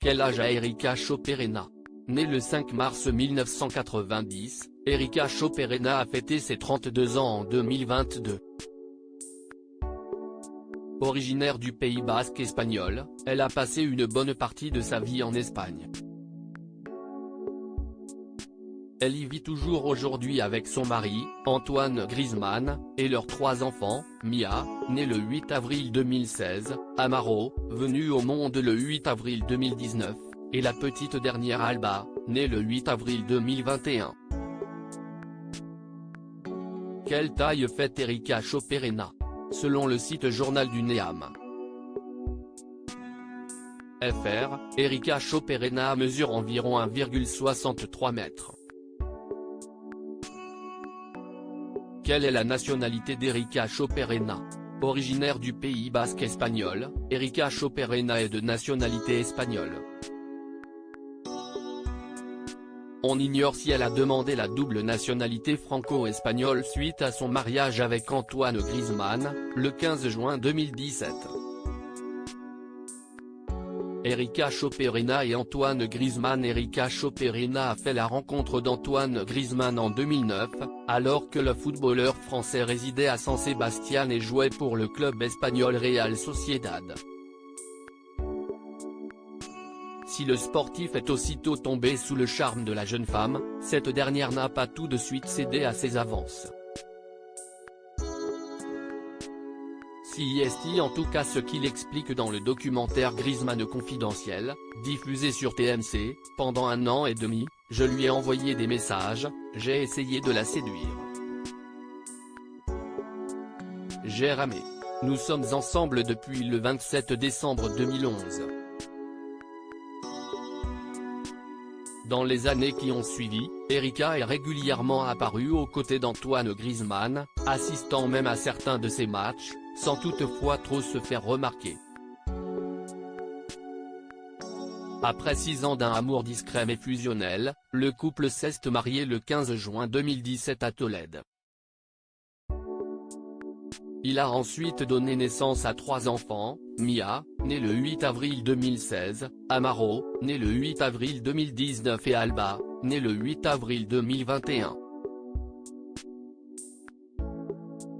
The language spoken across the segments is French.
Quel âge a Erika Chopérena? Née le 5 mars 1990, Erika Chopérena a fêté ses 32 ans en 2022. Originaire du Pays basque espagnol, elle a passé une bonne partie de sa vie en Espagne. Elle y vit toujours aujourd'hui avec son mari, Antoine Griezmann, et leurs 3 enfants, Mia, née le 8 avril 2016, Amaro, venue au monde le 8 avril 2019, et la petite dernière Alba, née le 8 avril 2021. Quelle taille fait Erika Chopérena? Selon le site Journal du Néam. FR, Erika Chopérena mesure environ 1,63 m. Quelle est la nationalité d'Erika Chopérena? Originaire du Pays basque espagnol, Erika Chopérena est de nationalité espagnole. On ignore si elle a demandé la double nationalité franco-espagnole suite à son mariage avec Antoine Griezmann, le 15 juin 2017. Erika Chopérena et Antoine Griezmann. Erika Chopérena a fait la rencontre d'Antoine Griezmann en 2009, alors que le footballeur français résidait à San Sebastián et jouait pour le club espagnol Real Sociedad. Si le sportif est aussitôt tombé sous le charme de la jeune femme, cette dernière n'a pas tout de suite cédé à ses avances. C'est en tout cas ce qu'il explique dans le documentaire Griezmann confidentiel, diffusé sur TMC. Pendant 1 an et demi, je lui ai envoyé des messages, j'ai essayé de la séduire. J'ai ramé. Nous sommes ensemble depuis le 27 décembre 2011. Dans les années qui ont suivi, Erika est régulièrement apparue aux côtés d'Antoine Griezmann, assistant même à certains de ses matchs, sans toutefois trop se faire remarquer. Après 6 ans d'un amour discret mais fusionnel, le couple s'est marié le 15 juin 2017 à Tolède. Il a ensuite donné naissance à 3 enfants, Mia, née le 8 avril 2016, Amaro, née le 8 avril 2019 et Alba, née le 8 avril 2021.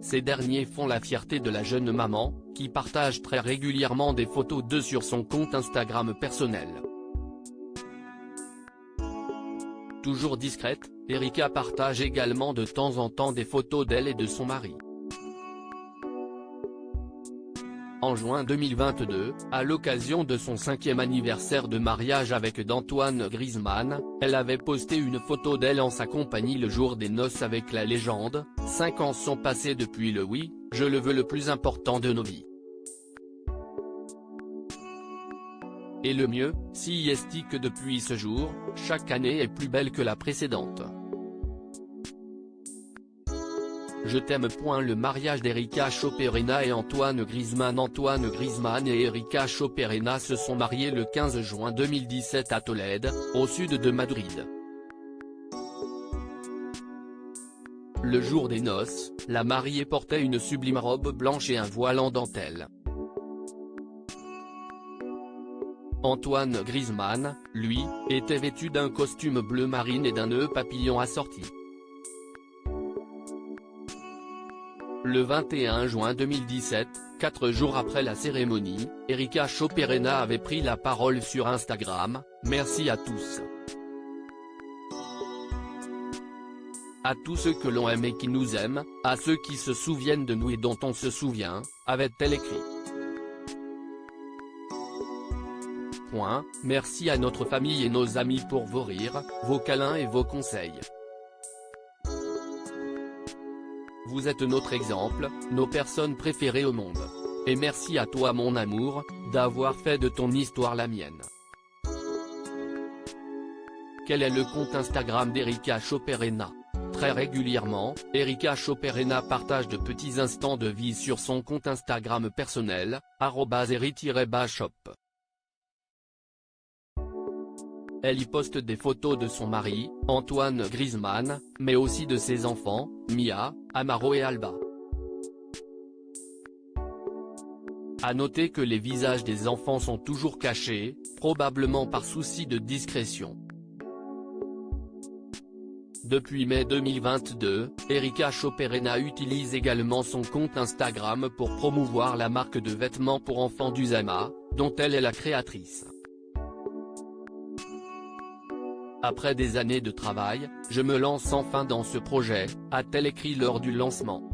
Ces derniers font la fierté de la jeune maman, qui partage très régulièrement des photos d'eux sur son compte Instagram personnel. Toujours discrète, Erika partage également de temps en temps des photos d'elle et de son mari. En juin 2022, à l'occasion de son 5e anniversaire de mariage avec d'Antoine Griezmann, elle avait posté une photo d'elle en sa compagnie le jour des noces avec la légende. 5 ans sont passés depuis le oui, je le veux le plus important de nos vies. Et le mieux, c'est que depuis ce jour, chaque année est plus belle que la précédente. Je t'aime. Le mariage d'Erika Chopérena et Antoine Griezmann. Antoine Griezmann et Erika Chopérena se sont mariés le 15 juin 2017 à Tolède, au sud de Madrid. Le jour des noces, la mariée portait une sublime robe blanche et un voile en dentelle. Antoine Griezmann, lui, était vêtu d'un costume bleu marine et d'un nœud papillon assorti. Le 21 juin 2017, 4 jours après la cérémonie, Erika Chopérena avait pris la parole sur Instagram. Merci à tous. À tous ceux que l'on aime et qui nous aiment, à ceux qui se souviennent de nous et dont on se souvient, avait-elle écrit. Merci à notre famille et nos amis pour vos rires, vos câlins et vos conseils. Vous êtes notre exemple, nos personnes préférées au monde. Et merci à toi mon amour, d'avoir fait de ton histoire la mienne. Quel est le compte Instagram d'Erika Chopérena? Très régulièrement, Erika Chopérena partage de petits instants de vie sur son compte Instagram personnel, @eri-shop. Elle y poste des photos de son mari, Antoine Griezmann, mais aussi de ses enfants, Mia, Amaro et Alba. À noter que les visages des enfants sont toujours cachés, probablement par souci de discrétion. Depuis mai 2022, Erika Choperena utilise également son compte Instagram pour promouvoir la marque de vêtements pour enfants d'Usama, dont elle est la créatrice. Après des années de travail, je me lance enfin dans ce projet, a-t-elle écrit lors du lancement.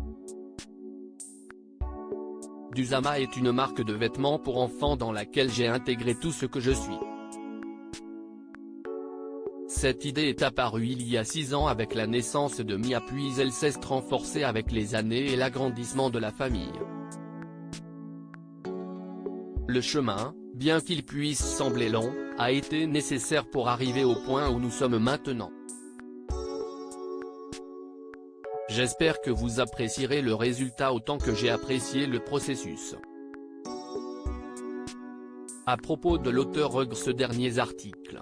Usama est une marque de vêtements pour enfants dans laquelle j'ai intégré tout ce que je suis. Cette idée est apparue il y a 6 ans avec la naissance de Mia, puis elle s'est renforcée avec les années et l'agrandissement de la famille. Le chemin, bien qu'il puisse sembler long, a été nécessaire pour arriver au point où nous sommes maintenant. J'espère que vous apprécierez le résultat autant que j'ai apprécié le processus. À propos de l'auteur, ce dernier article.